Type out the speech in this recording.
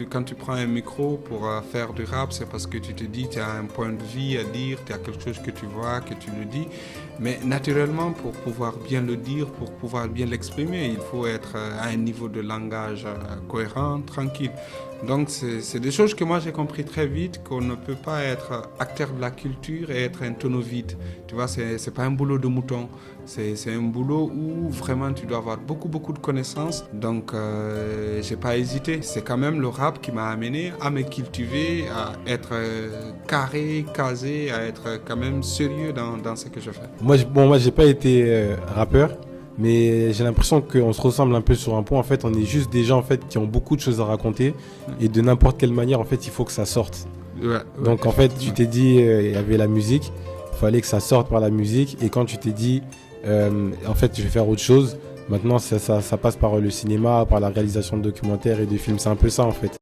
Quand tu prends un micro pour faire du rap, c'est parce que tu te dis, tu as un point de vue à dire, tu as quelque chose que tu vois, que tu le dis. Mais naturellement, pour pouvoir bien le dire, pour pouvoir bien l'exprimer, il faut être à un niveau de langage cohérent, tranquille. Donc, c'est des choses que moi j'ai compris très vite, qu'on ne peut pas être acteur de la culture et être un tonneau vide. Tu vois, c'est pas un boulot de mouton. C'est un boulot où vraiment tu dois avoir beaucoup de connaissances. Donc, j'ai pas hésité. C'est quand même le rap qui m'a amené à me cultiver, à être carré, casé, à être quand même sérieux dans ce que je fais. Moi, j'ai pas été rappeur, mais j'ai l'impression qu'on se ressemble un peu sur un point. En fait, on est juste des gens en fait qui ont beaucoup de choses à raconter et de n'importe quelle manière, en fait, il faut que ça sorte. Ouais, Donc, en fait, tu t'es dit, il y avait la musique, il fallait que ça sorte par la musique. Et quand tu t'es dit, en fait, je vais faire autre chose, maintenant, ça passe par le cinéma, par la réalisation de documentaires et de films. C'est un peu ça, en fait.